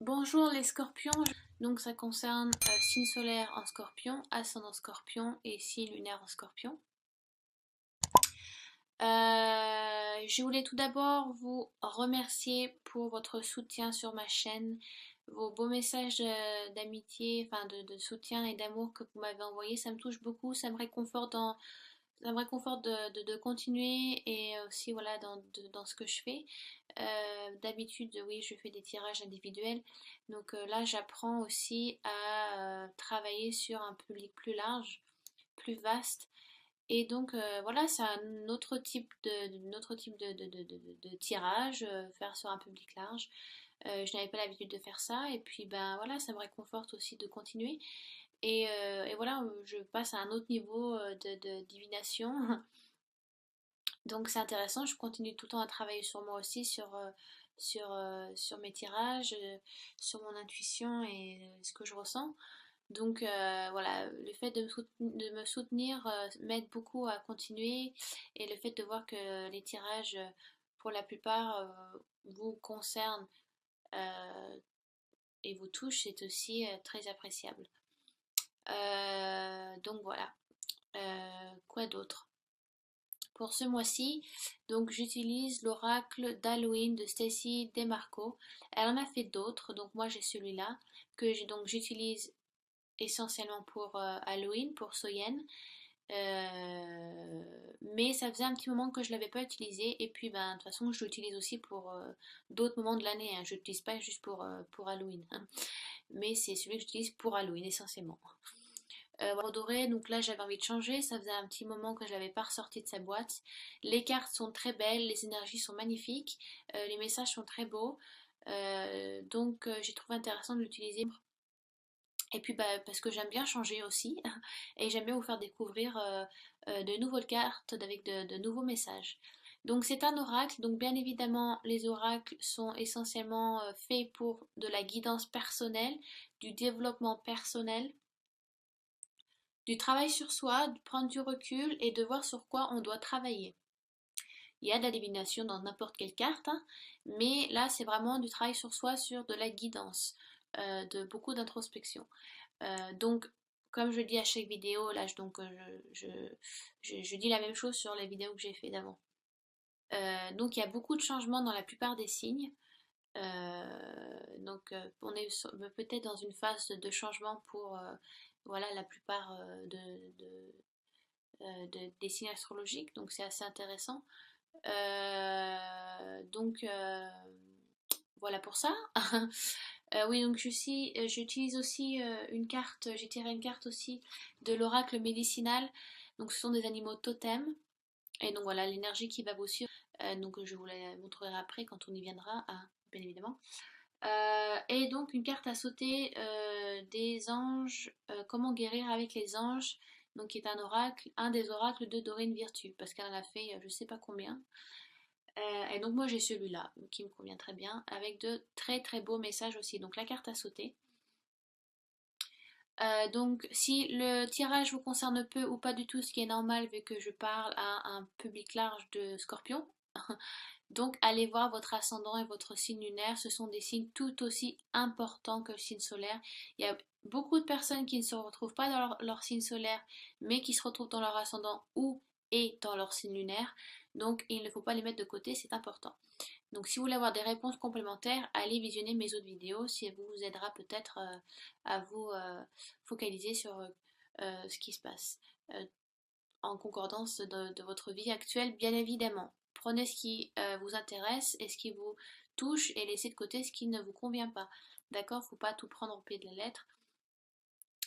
Bonjour les scorpions, donc ça concerne signe solaire en scorpion, ascendant scorpion et signe lunaire en scorpion. Je voulais tout d'abord vous remercier pour votre soutien sur ma chaîne, vos beaux messages d'amitié, enfin de soutien et d'amour que vous m'avez envoyés. Ça me touche beaucoup, ça me réconforte de continuer et aussi voilà dans ce que je fais. D'habitude, oui, je fais des tirages individuels. Donc là, j'apprends aussi à travailler sur un public plus large, plus vaste. Et donc voilà, c'est un autre type de tirage, faire sur un public large. Je n'avais pas l'habitude de faire ça. Et puis ben voilà, ça me réconforte aussi de continuer. Et voilà, je passe à un autre niveau de divination. Donc c'est intéressant, je continue tout le temps à travailler sur moi aussi, sur mes tirages, sur mon intuition et ce que je ressens. Donc voilà, le fait de me soutenir m'aide beaucoup à continuer et le fait de voir que les tirages, pour la plupart, vous concernent et vous touchent, c'est aussi très appréciable. Donc voilà. Quoi d'autre? Pour ce mois-ci, donc j'utilise l'oracle d'Halloween de Stacy DeMarco. Elle en a fait d'autres, donc moi j'ai celui-là que j'utilise essentiellement pour Halloween, pour Soyen. Mais ça faisait un petit moment que je ne l'avais pas utilisé et puis ben de toute façon je l'utilise aussi pour d'autres moments de l'année, hein. Je l'utilise pas juste pour Halloween, hein. Mais c'est celui que j'utilise pour Halloween essentiellement. Doré, donc là j'avais envie de changer, ça faisait un petit moment que je l'avais pas ressorti de sa boîte. Les cartes sont très belles, les énergies sont magnifiques, les messages sont très beaux, donc j'ai trouvé intéressant de l'utiliser. Et puis bah, parce que j'aime bien changer aussi, et j'aime bien vous faire découvrir de nouvelles cartes avec de nouveaux messages. Donc c'est un oracle, donc bien évidemment les oracles sont essentiellement faits pour de la guidance personnelle, du développement personnel, du travail sur soi, de prendre du recul et de voir sur quoi on doit travailler. Il y a de la divination dans n'importe quelle carte, hein, mais là c'est vraiment du travail sur soi, sur de la guidance, de beaucoup d'introspection. Donc, comme je dis à chaque vidéo, là je dis la même chose sur les vidéos que j'ai fait d'avant. Donc il y a beaucoup de changements dans la plupart des signes. Donc on est peut-être dans une phase de changement pour voilà, la plupart des signes astrologiques, donc c'est assez intéressant. Donc voilà pour ça. Oui, donc j'utilise aussi une carte, j'ai tiré une carte aussi de l'oracle médicinal. Donc ce sont des animaux totems. Et donc voilà l'énergie qui va vous suivre. Donc je vous la montrerai après quand on y viendra, hein, bien évidemment. Et donc une carte à sauter des anges, comment guérir avec les anges, donc qui est un oracle, un des oracles de Dorine Virtue, parce qu'elle en a fait je sais pas combien. Et donc moi j'ai celui-là, qui me convient très bien, avec de très très beaux messages aussi. Donc la carte à sauter. Donc si le tirage vous concerne peu ou pas du tout, ce qui est normal vu que je parle à un public large de scorpions, donc allez voir votre ascendant et votre signe lunaire, ce sont des signes tout aussi importants que le signe solaire. Il y a beaucoup de personnes qui ne se retrouvent pas dans leur signe solaire, mais qui se retrouvent dans leur ascendant ou et dans leur signe lunaire. Donc il ne faut pas les mettre de côté, c'est important. Donc si vous voulez avoir des réponses complémentaires, allez visionner mes autres vidéos, si elle vous aidera peut-être à vous focaliser sur ce qui se passe en concordance de votre vie actuelle, bien évidemment. Prenez ce qui vous intéresse et ce qui vous touche et laissez de côté ce qui ne vous convient pas. D'accord? Faut pas tout prendre au pied de la lettre.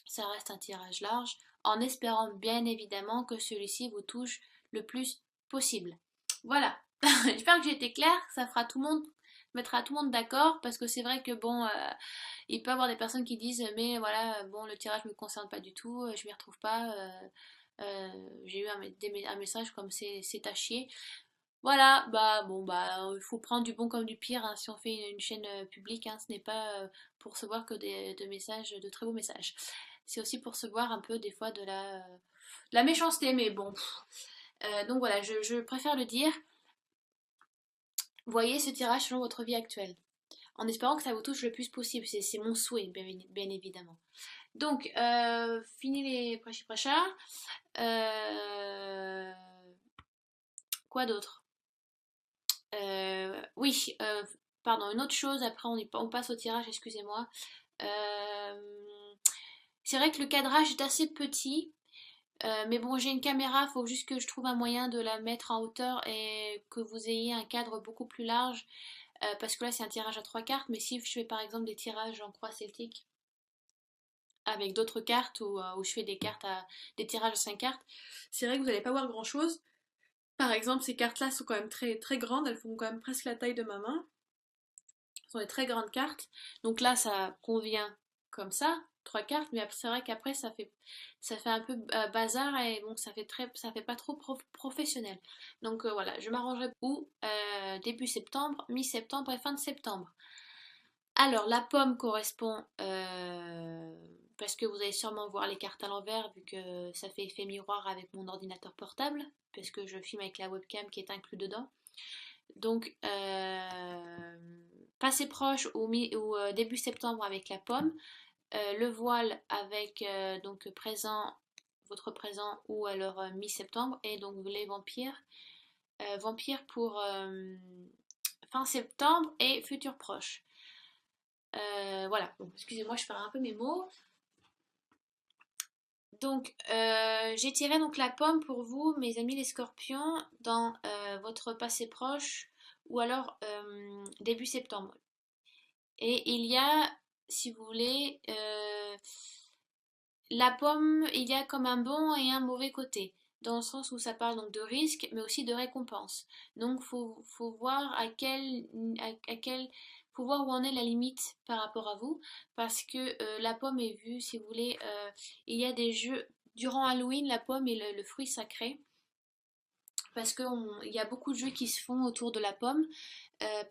Ça reste un tirage large, en espérant bien évidemment que celui-ci vous touche le plus possible. Voilà. J'espère que j'ai été claire, ça fera tout le monde, mettra tout le monde d'accord, parce que c'est vrai que bon, il peut y avoir des personnes qui disent mais voilà, bon, le tirage me concerne pas du tout, je m'y retrouve pas. J'ai eu un message comme c'est à chier. Voilà, bah bon, bah il faut prendre du bon comme du pire, hein, si on fait une chaîne publique, hein, ce n'est pas pour recevoir que de messages, de très beaux messages. C'est aussi pour recevoir un peu des fois de la méchanceté, mais bon. Donc voilà, je préfère le dire. Voyez ce tirage selon votre vie actuelle. en espérant que ça vous touche le plus possible. C'est mon souhait, bien évidemment. Donc, fini les prêchis-prêchas. Euh, quoi d'autre? Oui, pardon, une autre chose, après on passe au tirage, excusez-moi. C'est vrai que le cadrage est assez petit, mais bon, j'ai une caméra, il faut juste que je trouve un moyen de la mettre en hauteur et que vous ayez un cadre beaucoup plus large, parce que là c'est un tirage à 3 cartes, mais si je fais par exemple des tirages en croix celtique avec d'autres cartes ou je fais des tirages à 5 cartes, c'est vrai que vous n'allez pas voir grand chose. Par exemple, ces cartes-là sont quand même très, très grandes, elles font quand même presque la taille de ma main. Ce sont des très grandes cartes. Donc là, ça convient comme ça, 3 cartes, mais c'est vrai qu'après, ça fait un peu bazar et donc ça fait pas trop professionnel. Donc voilà, je m'arrangerai ou début septembre, mi-septembre et fin de septembre. Alors, la pomme correspond, parce que vous allez sûrement voir les cartes à l'envers, vu que ça fait effet miroir avec mon ordinateur portable, parce que je filme avec la webcam qui est inclus dedans. Donc, passé proche ou début septembre avec la pomme, le voile avec donc votre présent ou alors mi-septembre, et donc les vampires. Vampires pour fin septembre et futur proche. Voilà, bon, excusez-moi, je perds un peu mes mots. Donc, j'ai tiré donc la pomme pour vous, mes amis les scorpions, dans votre passé proche ou alors début septembre. Et il y a, si vous voulez, la pomme, il y a comme un bon et un mauvais côté, dans le sens où ça parle donc de risque, mais aussi de récompense. Donc, faut voir faut voir où en est la limite par rapport à vous, parce que la pomme est vue, si vous voulez, il y a des jeux, durant Halloween, la pomme est le fruit sacré, parce qu'il y a beaucoup de jeux qui se font autour de la pomme.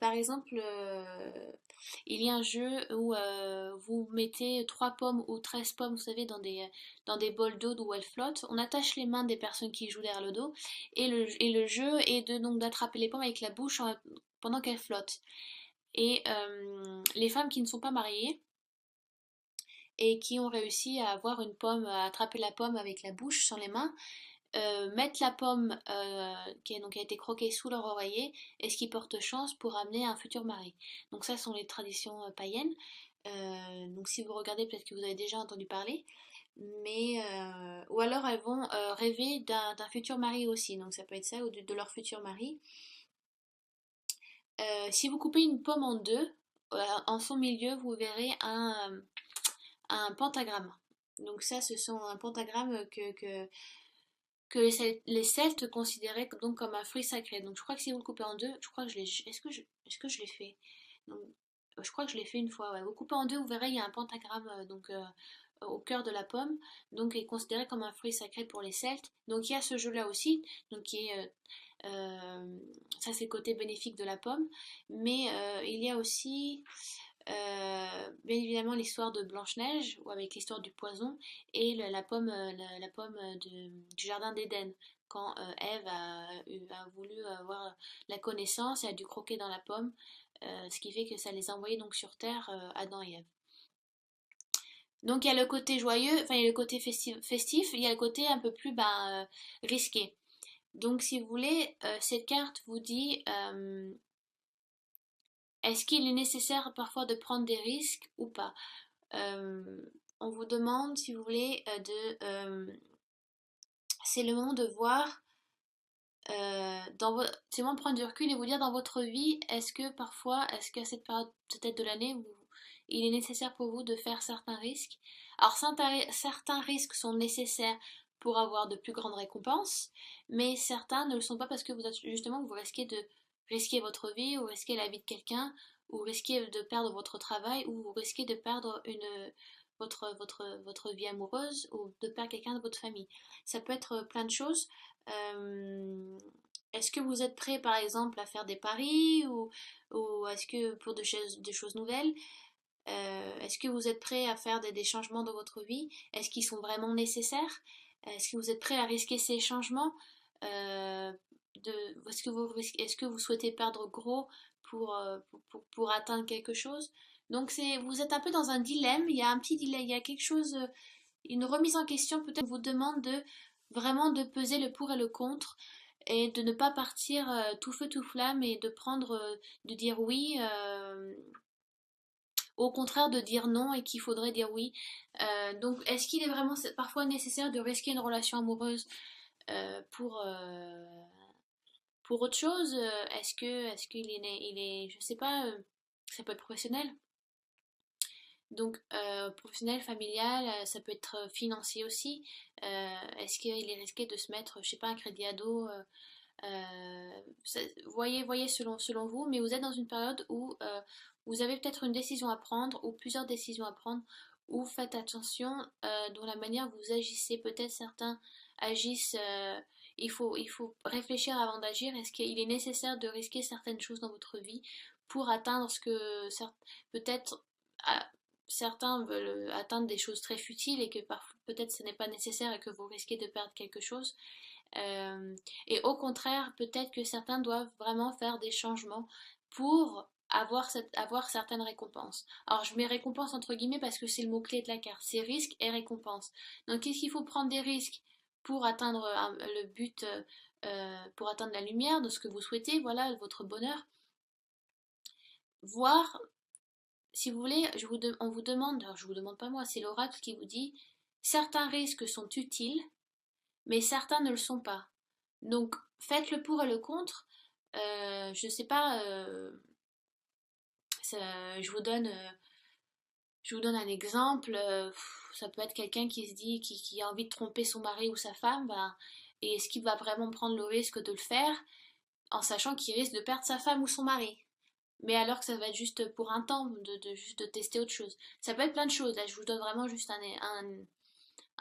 Par exemple, il y a un jeu où vous mettez 3 pommes ou 13 pommes, vous savez, dans des bols d'eau où elles flottent. On attache les mains des personnes qui jouent derrière le dos et le jeu est donc d'attraper les pommes avec la bouche pendant qu'elles flottent. Et les femmes qui ne sont pas mariées et qui ont réussi à avoir une pomme, à attraper la pomme avec la bouche sans les mains, mettre la pomme qui a été croquée sous leur oreiller et ce qui porte chance pour amener un futur mari. Donc ça sont les traditions païennes. Donc si vous regardez, peut-être que vous avez déjà entendu parler. Mais ou alors elles vont rêver d'un futur mari aussi. Donc ça peut être ça ou de leur futur mari. Si vous coupez une pomme en deux, en son milieu, vous verrez un pentagramme. Donc ça, ce sont un pentagramme que les Celtes considéraient donc comme un fruit sacré. Donc je crois que si vous le coupez en deux, je crois que je l'ai. Est-ce que je l'ai fait? Donc, je crois que je l'ai fait une fois. Ouais. Vous coupez en deux, vous verrez, il y a un pentagramme au cœur de la pomme, donc est considéré comme un fruit sacré pour les Celtes. Donc il y a ce jeu-là aussi, donc qui est ça c'est le côté bénéfique de la pomme, mais il y a aussi bien évidemment l'histoire de Blanche-Neige, ou avec l'histoire du poison, et la pomme du jardin d'Éden, quand Ève a voulu avoir la connaissance et a dû croquer dans la pomme, ce qui fait que ça les a envoyés donc sur Terre, Adam et Ève. Donc il y a le côté joyeux, enfin il y a le côté festif, il y a le côté un peu plus risqué. Donc si vous voulez, cette carte vous dit est-ce qu'il est nécessaire parfois de prendre des risques ou pas? On vous demande, si vous voulez, c'est le moment de voir, c'est le moment de prendre du recul et vous dire dans votre vie, est-ce qu'à cette période peut-être de l'année, il est nécessaire pour vous de faire certains risques? Alors certains risques sont nécessaires pour avoir de plus grandes récompenses, mais certains ne le sont pas parce que justement vous risquez de risquer votre vie, ou risquer la vie de quelqu'un, ou risquer de perdre votre travail, ou vous risquez de perdre votre vie amoureuse, ou de perdre quelqu'un de votre famille. Ça peut être plein de choses. Euh, Est-ce que vous êtes prêt, par exemple, à faire des paris, ou est-ce que pour des choses nouvelles? Est-ce que vous êtes prêt à faire des changements dans votre vie? Est-ce qu'ils sont vraiment nécessaires? Est-ce que vous êtes prêt à risquer ces changements? Est-ce que vous souhaitez perdre gros pour atteindre quelque chose. Donc vous êtes un peu dans un dilemme, il y a un petit dilemme, il y a quelque chose, une remise en question peut-être vous demande de vraiment de peser le pour et le contre et de ne pas partir tout feu tout flamme et de prendre, de dire oui, au contraire de dire non et qu'il faudrait dire oui. Donc est-ce qu'il est vraiment parfois nécessaire de risquer une relation amoureuse pour autre chose? Est-ce qu'il est, je sais pas, ça peut être professionnel. Donc, professionnel, familial, ça peut être financier aussi. Est-ce qu'il est risqué de se mettre, je sais pas, un crédit ado voyez selon vous, mais vous êtes dans une période où vous avez peut-être une décision à prendre ou plusieurs décisions à prendre, où faites attention dans la manière où vous agissez. Peut-être certains agissent, il faut réfléchir avant d'agir. Est-ce qu'il est nécessaire de risquer certaines choses dans votre vie pour atteindre ce que peut-être ah, certains veulent atteindre des choses très futiles et que peut-être ce n'est pas nécessaire et que vous risquez de perdre quelque chose. Euh, et au contraire, peut-être que certains doivent vraiment faire des changements pour avoir certaines récompenses. Alors je mets récompense entre guillemets parce que c'est le mot-clé de la carte, c'est risque et récompense. Donc qu'est-ce qu'il faut prendre des risques pour atteindre le but, pour atteindre la lumière de ce que vous souhaitez, voilà, votre bonheur. Voir, si vous voulez, on vous demande, alors je vous demande pas moi, c'est l'oracle qui vous dit, certains risques sont utiles, mais certains ne le sont pas. Donc, faites le pour et le contre. Je sais pas, je vous donne, un exemple. Ça peut être quelqu'un qui se dit, qui a envie de tromper son mari ou sa femme, ben, et est-ce qu'il va vraiment prendre le risque de le faire en sachant qu'il risque de perdre sa femme ou son mari? Mais alors que ça va être juste pour un temps, juste de tester autre chose. Ça peut être plein de choses. Là, je vous donne vraiment juste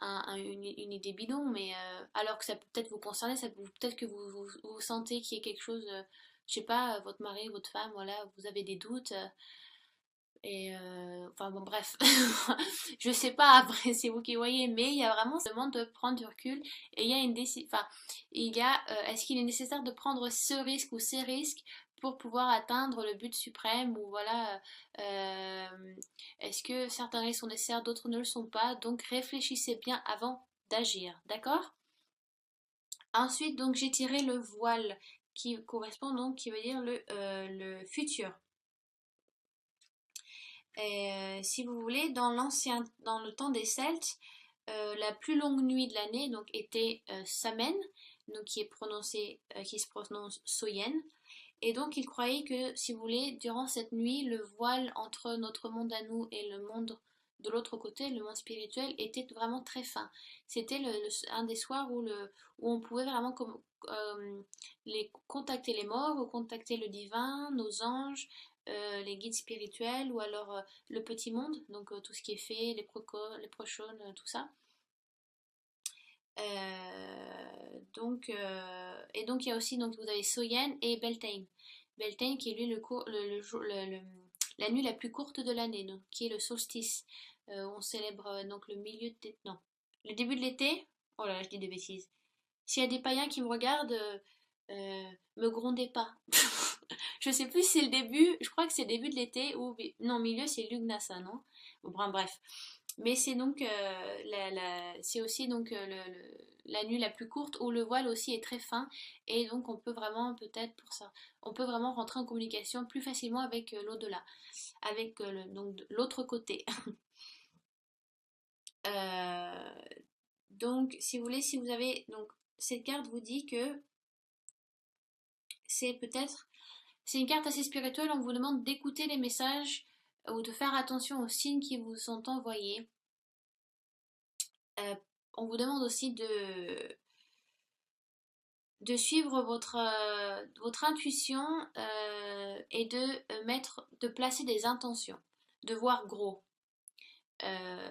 une idée bidon, mais alors que ça peut peut-être vous concerner, peut-être que vous sentez qu'il y a quelque chose, je sais pas, votre mari, votre femme, voilà, vous avez des doutes, et enfin bon, bref, je sais pas, après c'est vous qui voyez, mais il y a vraiment ce demande de prendre du recul, et il y a une décision, enfin, il y a, est-ce qu'il est nécessaire de prendre ce risque ou ces risques pour pouvoir atteindre le but suprême, ou voilà, est-ce que certains risques sont nécessaires, d'autres ne le sont pas, donc réfléchissez bien avant d'agir, d'accord? Ensuite, donc j'ai tiré le voile qui correspond donc, qui veut dire le futur. Et, si vous voulez, dans le temps des Celtes, la plus longue nuit de l'année donc était Samen, donc qui se prononce Soyen. Et donc ils croyaient que, si vous voulez, durant cette nuit, le voile entre notre monde à nous et le monde de l'autre côté, le monde spirituel, était vraiment très fin. C'était un des soirs où on pouvait vraiment contacter les morts, ou contacter le divin, nos anges, les guides spirituels, ou alors le petit monde, donc tout ce qui est fait, les prochones, tout ça. Et donc il y a aussi, donc vous avez Soyen et Beltane. Beltane qui est lui la nuit la plus courte de l'année, donc qui est le solstice. On célèbre donc le milieu de non, le début de l'été. Oh là là, je dis des bêtises. S'il y a des païens qui me regardent, me grondez pas. Je sais plus si c'est le début, je crois que c'est le début de l'été, ou non, milieu c'est Lugnasa, non? Bon, bref. Mais c'est donc c'est aussi donc la nuit la plus courte, où le voile aussi est très fin, et donc on peut vraiment, peut-être pour ça, on peut vraiment rentrer en communication plus facilement avec l'au-delà, avec donc l'autre côté. Euh, donc si vous voulez, si vous avez donc cette carte vous dit que c'est peut-être c'est une carte assez spirituelle. On vous demande d'écouter les messages ou de faire attention aux signes qui vous sont envoyés. Euh, on vous demande aussi de suivre votre intuition, et de placer des intentions, de voir gros.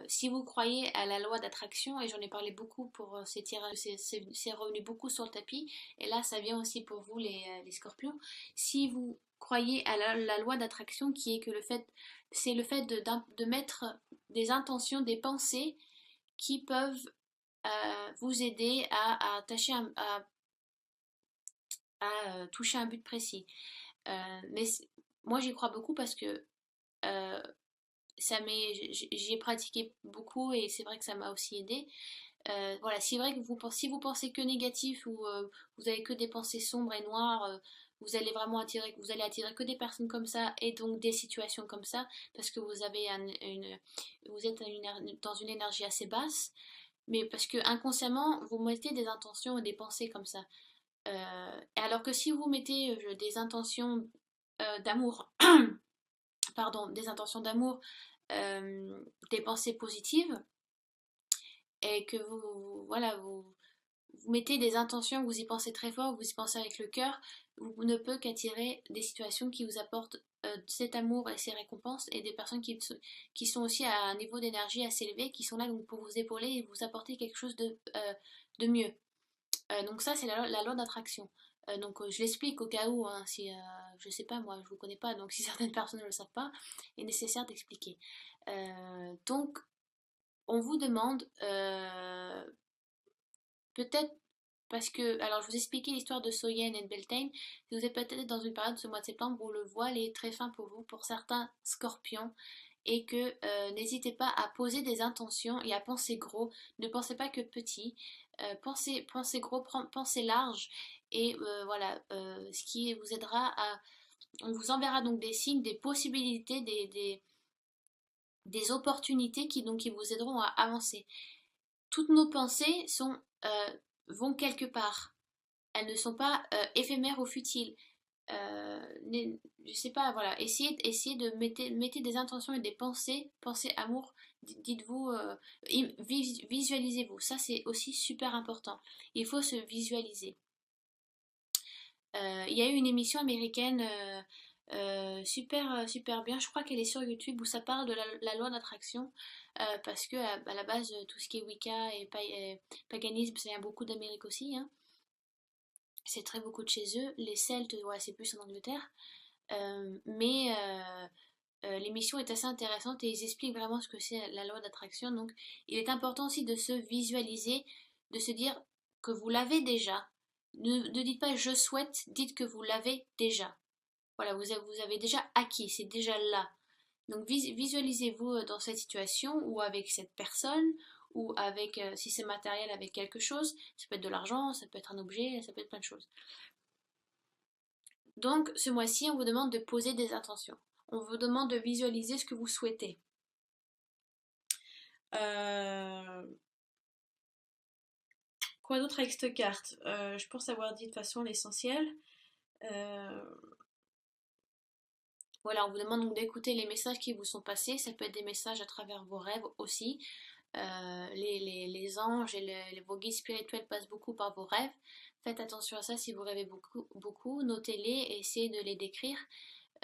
Si vous croyez à la loi d'attraction, et j'en ai parlé beaucoup pour ces tirages, c'est revenu beaucoup sur le tapis, et là ça vient aussi pour vous les scorpions. Si vous croyez à la loi d'attraction, qui est que c'est le fait de mettre des intentions, des pensées qui peuvent vous aider à toucher un but précis. Mais moi j'y crois beaucoup parce que euh, j'y ai pratiqué beaucoup et c'est vrai que ça m'a aussi aidé. Voilà, c'est vrai que si vous pensez que négatif ou vous avez que des pensées sombres et noires, vous allez attirer que des personnes comme ça et donc des situations comme ça parce que vous êtes dans une énergie assez basse, mais parce que inconsciemment vous mettez des intentions et des pensées comme ça. Alors que si vous mettez des intentions d'amour, pardon, des intentions d'amour, des pensées positives et que voilà, vous mettez des intentions, vous y pensez très fort, vous y pensez avec le cœur, vous ne peut qu'attirer des situations qui vous apportent cet amour et ces récompenses et des personnes qui sont aussi à un niveau d'énergie assez élevé, qui sont là donc, pour vous épauler et vous apporter quelque chose de mieux. Donc ça, c'est la loi d'attraction. Donc je l'explique au cas où, hein, si je sais pas, moi je vous connais pas, donc si certaines personnes ne le savent pas, il est nécessaire d'expliquer. Donc on vous demande peut-être parce que, alors je vous expliquais l'histoire de Soyen et de Beltane, vous êtes peut-être dans une période de ce mois de septembre où le voile est très fin pour vous, pour certains scorpions, et que n'hésitez pas à poser des intentions et à penser gros, ne pensez pas que petit, pensez gros, pensez large, et voilà, ce qui vous aidera à... On vous enverra donc des signes, des possibilités, des opportunités qui vous aideront à avancer. Toutes nos pensées vont quelque part. Elles ne sont pas éphémères ou futiles. Je sais pas, voilà. Essayez de mettez des intentions et des pensez amour. Dites-vous, visualisez-vous. Ça, c'est aussi super important. Il faut se visualiser. Il y a eu une émission américaine super bien, je crois qu'elle est sur YouTube, où ça parle de la loi d'attraction, parce que à la base, tout ce qui est Wicca et paganisme, ça vient beaucoup d'Amérique aussi, hein. C'est très beaucoup de chez eux. Les Celtes, ouais, c'est plus en Angleterre. Mais l'émission est assez intéressante et ils expliquent vraiment ce que c'est la loi d'attraction. Donc, il est important aussi de se visualiser, de se dire que vous l'avez déjà. Ne dites pas je souhaite, dites que vous l'avez déjà. Voilà, vous avez déjà acquis, c'est déjà là. Donc visualisez-vous dans cette situation ou avec cette personne ou avec, si c'est matériel, avec quelque chose. Ça peut être de l'argent, ça peut être un objet, ça peut être plein de choses. Donc ce mois-ci, on vous demande de poser des intentions. On vous demande de visualiser ce que vous souhaitez. Euh, Quoi d'autre avec cette carte? Je pense avoir dit de toute façon l'essentiel. Euh, Voilà, on vous demande donc d'écouter les messages qui vous sont passés. Ça peut être des messages à travers vos rêves aussi. Les anges et vos guides spirituels passent beaucoup par vos rêves. Faites attention à ça si vous rêvez beaucoup. Notez-les et essayez de les décrire,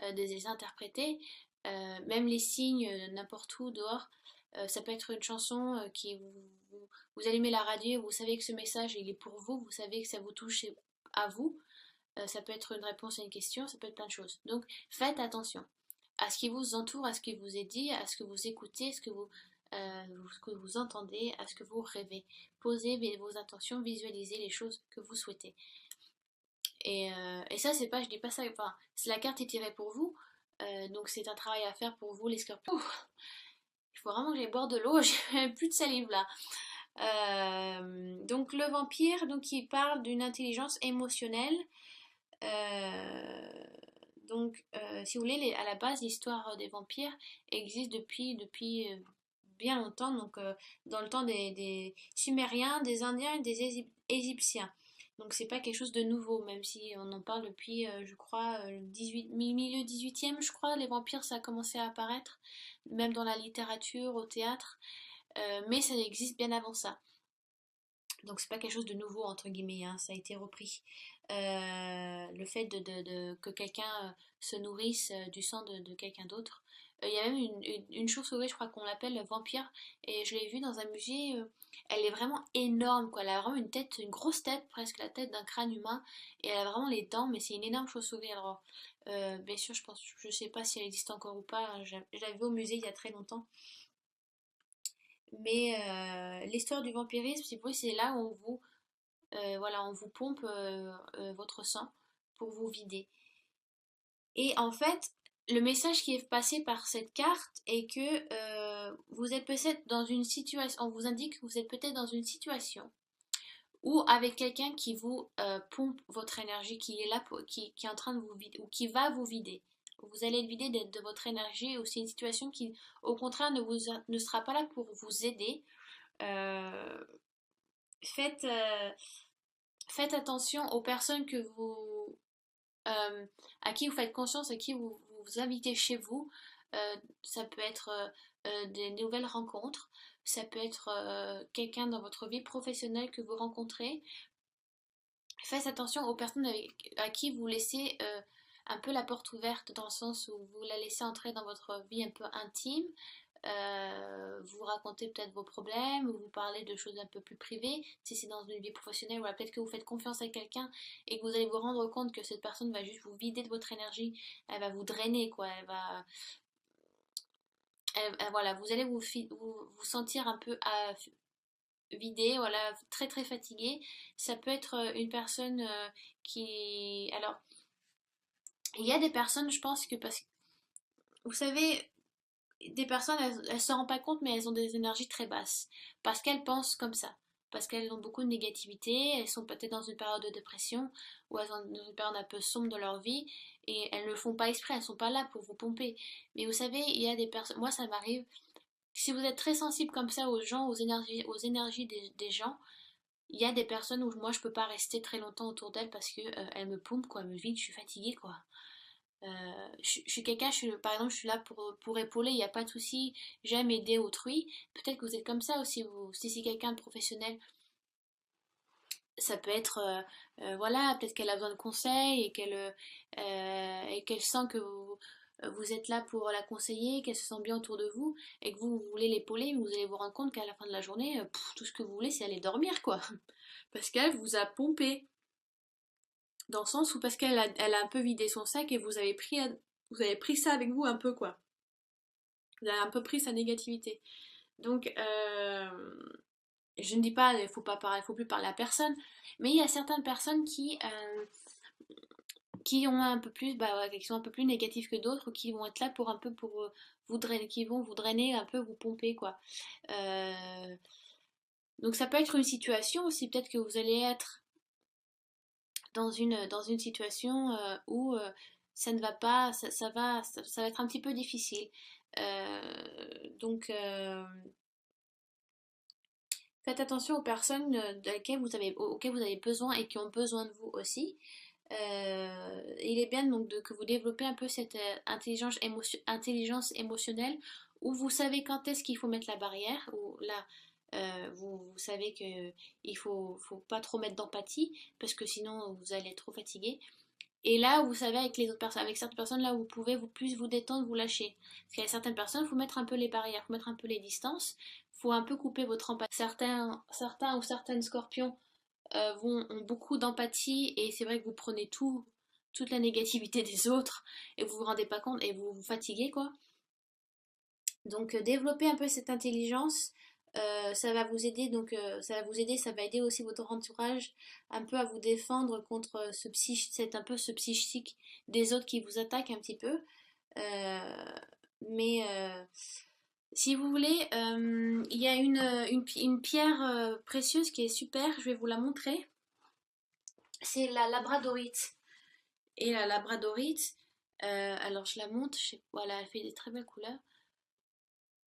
de les interpréter. Même les signes, n'importe où dehors. Ça peut être une chanson vous allumez la radio, vous savez que ce message il est pour vous, vous savez que ça vous touche à vous. Ça peut être une réponse à une question, ça peut être plein de choses. Donc faites attention à ce qui vous entoure, à ce qui vous est dit, à ce que vous écoutez, ce que vous entendez, à ce que vous rêvez. Posez vos intentions, visualisez les choses que vous souhaitez. Et ça, c'est pas, je dis pas ça, enfin, la carte est tirée pour vous, donc c'est un travail à faire pour vous, les scorpions. Il faut vraiment que j'aille boire de l'eau, j'ai plus de salive là. Donc le vampire, donc il parle d'une intelligence émotionnelle. Euh, si vous voulez, à la base, l'histoire des vampires existe depuis bien longtemps, donc dans le temps des Sumériens, des Indiens et des Égyptiens. Donc c'est pas quelque chose de nouveau, même si on en parle depuis, je crois, milieu 18e, je crois, les vampires, ça a commencé à apparaître, même dans la littérature, au théâtre, mais ça existe bien avant ça. Donc c'est pas quelque chose de nouveau entre guillemets, hein, ça a été repris. Le fait que quelqu'un se nourrisse du sang de quelqu'un d'autre. Il y a même une chauve-souris, je crois qu'on l'appelle vampire, et je l'ai vue dans un musée. Elle est vraiment énorme, quoi. Elle a vraiment une tête, une grosse tête, presque la tête d'un crâne humain, et elle a vraiment les dents, mais c'est une énorme chauve-souris. Alors, bien sûr, je sais pas si elle existe encore ou pas. Hein, je l'avais vue au musée il y a très longtemps. Mais l'histoire du vampirisme, c'est là où voilà, on vous pompe votre sang pour vous vider. Et en fait, le message qui est passé par cette carte est que vous êtes peut-être dans une situation, on vous indique que vous êtes peut-être dans une situation ou avec quelqu'un qui vous pompe votre énergie, qui est là, qui est en train de vous vider, ou qui va vous vider. Vous allez être vidé de votre énergie, ou c'est une situation qui, au contraire, ne sera pas là pour vous aider. Euh, faites, euh, faites attention aux personnes euh, à qui vous faites confiance, à qui vous invitez chez vous. Ça peut être des nouvelles rencontres, ça peut être quelqu'un dans votre vie professionnelle que vous rencontrez. Faites attention aux personnes à qui vous laissez un peu la porte ouverte, dans le sens où vous la laissez entrer dans votre vie un peu intime. Vous racontez peut-être vos problèmes, ou vous parlez de choses un peu plus privées. Si c'est dans une vie professionnelle, voilà, peut-être que vous faites confiance à quelqu'un et que vous allez vous rendre compte que cette personne va juste vous vider de votre énergie, elle va vous drainer, quoi. Voilà, vous allez vous sentir un peu vidé, voilà, très très fatigué. Ça peut être une personne qui... Alors, il y a des personnes, je pense que parce que, vous savez, des personnes, elles se rendent pas compte, mais elles ont des énergies très basses. Parce qu'elles pensent comme ça. Parce qu'elles ont beaucoup de négativité, elles sont peut-être dans une période de dépression, ou elles sont dans une période un peu sombre de leur vie, et elles ne le font pas exprès, elles sont pas là pour vous pomper. Mais vous savez, il y a des personnes, moi ça m'arrive, si vous êtes très sensible comme ça aux gens, aux énergies des gens, il y a des personnes où moi je peux pas rester très longtemps autour d'elles parce que elles me pompent, quoi, elles me vident, je suis fatiguée, quoi. Je suis quelqu'un, par exemple, je suis là pour épauler, il n'y a pas de souci, j'aime aider autrui. Peut-être que vous êtes comme ça aussi, si c'est quelqu'un de professionnel, ça peut être, voilà, peut-être qu'elle a besoin de conseils et qu'elle sent que vous êtes là pour la conseiller, qu'elle se sent bien autour de vous et que vous voulez l'épauler, mais vous allez vous rendre compte qu'à la fin de la journée, tout ce que vous voulez, c'est aller dormir, quoi. Parce qu'elle vous a pompé, dans le sens où parce qu'elle a un peu vidé son sac et vous avez pris ça avec vous un peu, quoi. Vous avez un peu pris sa négativité. Donc, je ne dis pas, il faut pas parler, faut plus parler à personne, mais il y a certaines personnes qui ont un peu plus, bah, ouais, qui sont un peu plus négatives que d'autres, ou qui vont être là pour un peu pour vous drainer, qui vont vous drainer, un peu vous pomper, quoi. Euh, donc ça peut être une situation aussi, peut-être que vous allez être dans une situation où ça ne va pas, ça va être un petit peu difficile. Donc, faites attention aux personnes auxquelles vous avez besoin et qui ont besoin de vous aussi. Il est bien donc que vous développez un peu cette intelligence émotionnelle où vous savez quand est-ce qu'il faut mettre la barrière, ou là vous savez qu'il faut pas trop mettre d'empathie parce que sinon vous allez être trop fatigué. Et là, vous savez, avec les autres personnes, avec certaines personnes, là, vous pouvez plus vous détendre, vous lâcher. Parce qu'il y a certaines personnes, il faut mettre un peu les barrières, il faut mettre un peu les distances, il faut un peu couper votre empathie. Certains ou certaines scorpions ont beaucoup d'empathie, et c'est vrai que vous prenez toute la négativité des autres et vous vous rendez pas compte et vous vous fatiguez, quoi. Donc développer un peu cette intelligence, ça va vous aider, donc ça va vous aider, ça va aider aussi votre entourage un peu à vous défendre contre ce psychique des autres qui vous attaquent un petit peu. Euh, mais si vous voulez, il y a une pierre précieuse qui est super, je vais vous la montrer. C'est la labradorite. Et la labradorite, alors je la montre, voilà, elle fait des très belles couleurs.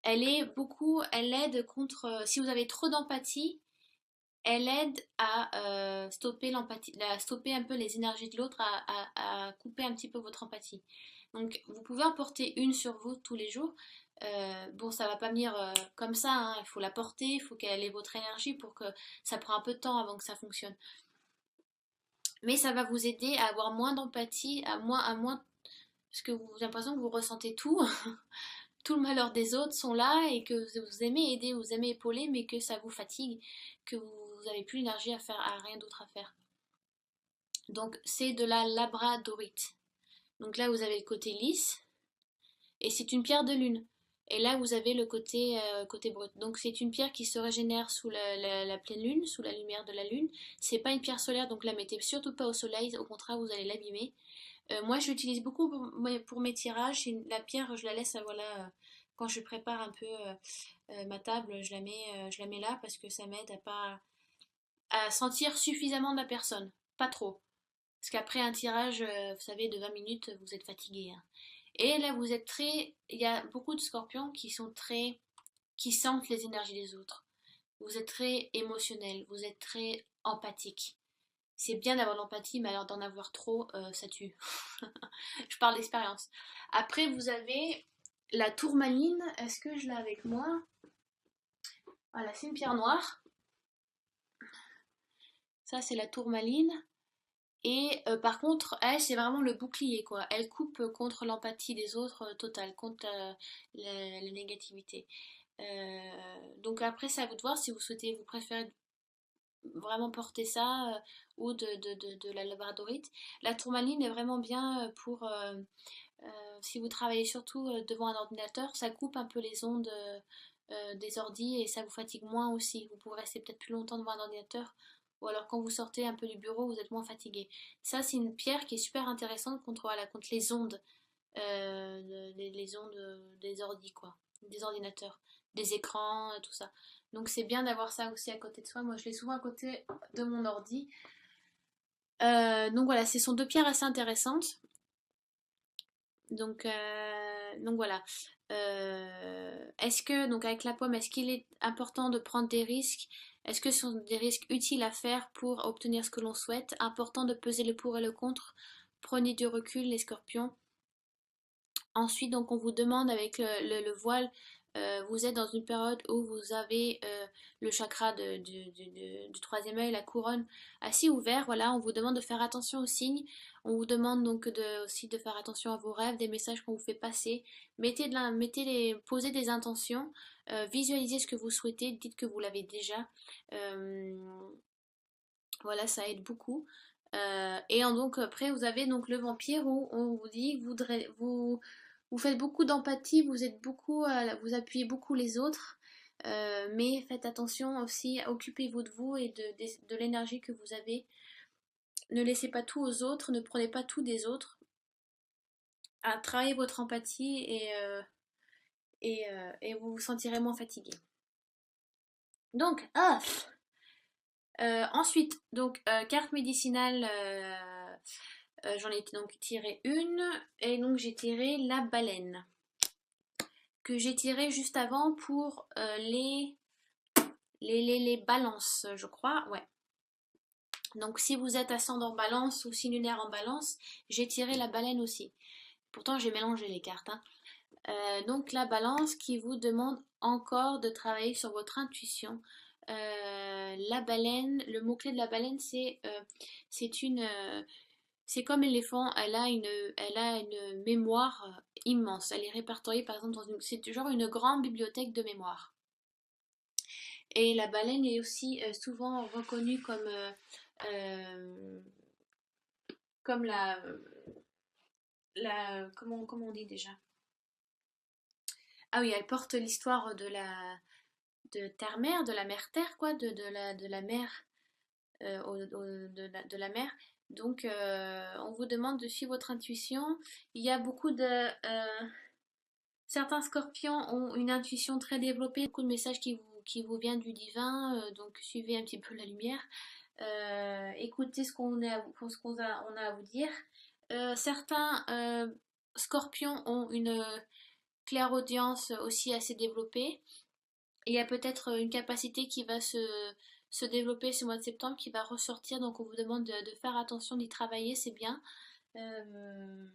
Elle aide contre, si vous avez trop d'empathie, elle aide à stopper l'empathie, à stopper un peu les énergies de l'autre, à couper un petit peu votre empathie. Donc vous pouvez en porter une sur vous tous les jours. Bon, ça va pas venir comme ça, hein. Il faut la porter, il faut qu'elle ait votre énergie pour que ça prend un peu de temps avant que ça fonctionne. Mais ça va vous aider à avoir moins d'empathie, à moins, parce que vous avez l'impression que vous ressentez tout, tout le malheur des autres sont là et que vous aimez aider, vous aimez épauler, mais que ça vous fatigue, que vous n'avez plus l'énergie à faire, à rien d'autre à faire. Donc c'est de la labradorite. Donc là vous avez le côté lisse et c'est une pierre de lune. Et là vous avez le côté brut. Donc c'est une pierre qui se régénère sous la pleine lune, sous la lumière de la lune. C'est pas une pierre solaire, donc la mettez surtout pas au soleil, au contraire vous allez l'abîmer. Moi, je l'utilise beaucoup pour mes tirages. La pierre, je la laisse, voilà, quand je prépare un peu ma table, je la mets là parce que ça m'aide à sentir suffisamment de la personne, pas trop. Parce qu'après un tirage, vous savez, de 20 minutes, vous êtes fatigué, hein. Et là, vous êtes très. Il y a beaucoup de scorpions qui sont très. Qui sentent les énergies des autres. Vous êtes très émotionnel, vous êtes très empathique. C'est bien d'avoir de l'empathie, mais alors d'en avoir trop, ça tue. Je parle d'expérience. Après, vous avez la tourmaline. Est-ce que je l'ai avec moi? Voilà, c'est une pierre noire. Ça, c'est la tourmaline. Et par contre, elle, c'est vraiment le bouclier, quoi. Elle coupe contre l'empathie des autres totale, contre la négativité. Donc après, c'est à vous de voir si vous souhaitez, vous préférez vraiment porter ça ou de la labradorite. La tourmaline est vraiment bien pour si vous travaillez surtout devant un ordinateur, ça coupe un peu les ondes des ordis et ça vous fatigue moins aussi. Vous pouvez rester peut-être plus longtemps devant un ordinateur ou alors quand vous sortez un peu du bureau, vous êtes moins fatigué. Ça, c'est une pierre qui est super intéressante contre, voilà, contre les ondes, les ondes des ordis, quoi, des ordinateurs, des écrans, tout ça. Donc c'est bien d'avoir ça aussi à côté de soi. Moi, je l'ai souvent à côté de mon ordi. Donc voilà, ce sont deux pierres assez intéressantes. Donc voilà. Est-ce que, donc avec la pomme, est-ce qu'il est important de prendre des risques? Est-ce que ce sont des risques utiles à faire pour obtenir ce que l'on souhaite? Important de peser le pour et le contre. Prenez du recul, les scorpions. Ensuite, donc, on vous demande avec le voile, vous êtes dans une période où vous avez le chakra du troisième œil, la couronne, assez ouvert. Voilà, on vous demande de faire attention aux signes. On vous demande donc aussi de faire attention à vos rêves, des messages qu'on vous fait passer. Posez des intentions, visualisez ce que vous souhaitez, dites que vous l'avez déjà. Euh, voilà, ça aide beaucoup. Donc après, vous avez donc le vampire où on vous dit, vous faites beaucoup d'empathie, vous appuyez beaucoup les autres, mais faites attention aussi, occupez-vous de vous et de l'énergie que vous avez. Ne laissez pas tout aux autres, ne prenez pas tout des autres. Travaillez votre empathie et vous vous sentirez moins fatigué. Donc, ensuite, donc carte médicinale, j'en ai donc tiré une, et donc j'ai tiré la baleine, que j'ai tiré juste avant pour les balances, je crois, ouais. Donc si vous êtes ascendant balance ou signe lunaire en balance, j'ai tiré la baleine aussi. Pourtant j'ai mélangé les cartes, hein. Donc la balance qui vous demande encore de travailler sur votre intuition. La baleine, le mot-clé de la baleine, c'est c'est comme l'éléphant, elle a une mémoire immense. Elle est répertoriée par exemple c'est genre une grande bibliothèque de mémoire. Et la baleine est aussi souvent reconnue euh, comme comment on dit déjà? Ah oui, elle porte l'histoire de terre-mère, de la mère-terre, quoi, de la mer, de la mer. Donc, on vous demande de suivre votre intuition. Il y a beaucoup de... certains scorpions ont une intuition très développée, beaucoup de messages qui vous viennent du divin, donc suivez un petit peu la lumière. Écoutez on a à vous dire. Certains scorpions ont une clairaudience aussi assez développée. Il y a peut-être une capacité qui va se développer ce mois de septembre, qui va ressortir, donc on vous demande de faire attention, d'y travailler, c'est bien. Euh,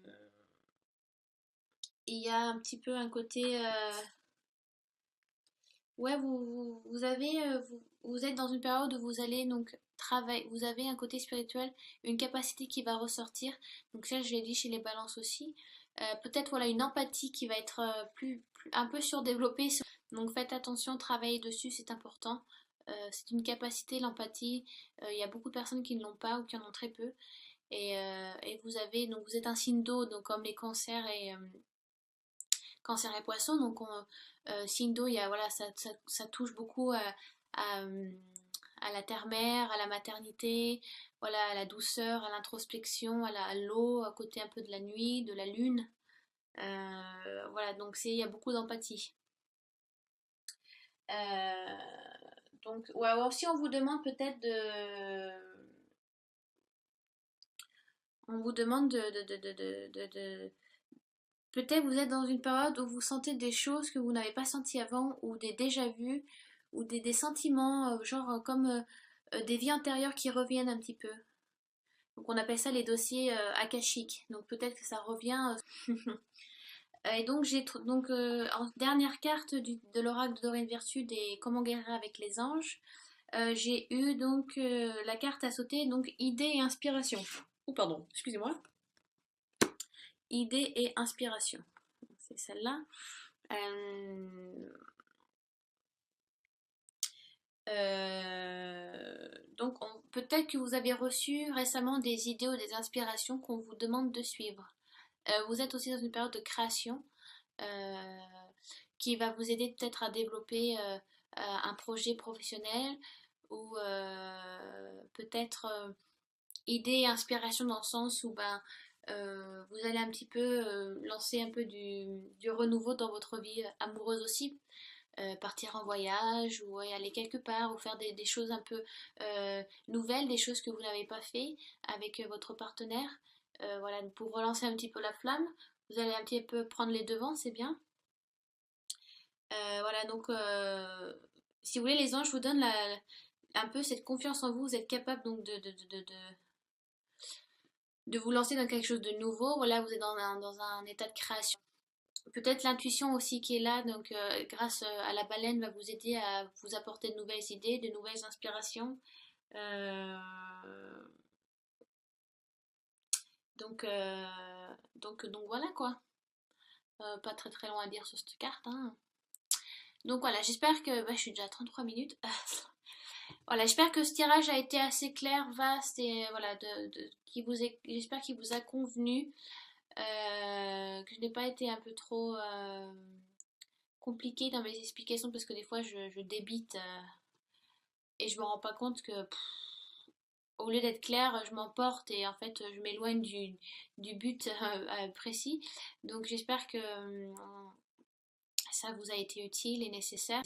il y a un petit peu un côté... ouais, vous êtes dans une période où vous allez donc travailler, vous avez un côté spirituel, une capacité qui va ressortir. Donc ça, je l'ai dit chez les balances aussi. Peut-être voilà une empathie qui va être un peu surdéveloppée. Donc faites attention, travaillez dessus, c'est important. C'est une capacité, l'empathie. Il y a beaucoup de personnes qui ne l'ont pas ou qui en ont très peu. Et vous êtes un signe d'eau, donc comme les cancers et poissons. Donc signe d'eau, il y a, voilà, ça touche beaucoup à la terre-mère, à la maternité, voilà, à la douceur, à l'introspection, à l'eau, à côté un peu de la nuit, de la lune. Voilà, donc il y a beaucoup d'empathie. Euh, donc, ou alors si on vous demande peut-être on vous demande peut-être vous êtes dans une période où vous sentez des choses que vous n'avez pas senties avant, ou des déjà-vus, ou des sentiments, genre comme des vies antérieures qui reviennent un petit peu. Donc on appelle ça les dossiers akashiques. Donc peut-être que ça revient. Et donc en dernière carte de l'oracle de Doreen Virtue des Comment guérir avec les anges, j'ai eu donc la carte à sauter, donc idée et inspiration. Oh pardon, excusez-moi. Idée et inspiration. C'est celle-là. Euh, donc peut-être que vous avez reçu récemment des idées ou des inspirations qu'on vous demande de suivre. Vous êtes aussi dans une période de création euh, qui va vous aider peut-être à développer un projet professionnel ou peut-être idée et inspiration dans le sens où vous allez un petit peu lancer un peu du renouveau dans votre vie amoureuse aussi. Partir en voyage ou aller quelque part ou faire des choses un peu nouvelles, des choses que vous n'avez pas fait avec votre partenaire. Voilà, pour relancer un petit peu la flamme, vous allez un petit peu prendre les devants, c'est bien. Voilà, donc si vous voulez, les anges vous donnent un peu cette confiance en vous, vous êtes capable donc de vous lancer dans quelque chose de nouveau. Voilà, vous êtes dans un état de création. Peut-être l'intuition aussi qui est là, donc grâce à la baleine, va vous aider à vous apporter de nouvelles idées, de nouvelles inspirations. Euh, donc, euh, donc voilà quoi. Pas très très long à dire sur cette carte, hein. Donc voilà, j'espère que je suis déjà à 33 minutes. Voilà, j'espère que ce tirage a été assez clair, vaste et voilà, j'espère qu'il vous a convenu, que je n'ai pas été un peu trop compliquée dans mes explications parce que des fois je débite et je me rends pas compte que au lieu d'être claire, je m'emporte et en fait je m'éloigne du but précis. Donc j'espère que ça vous a été utile et nécessaire.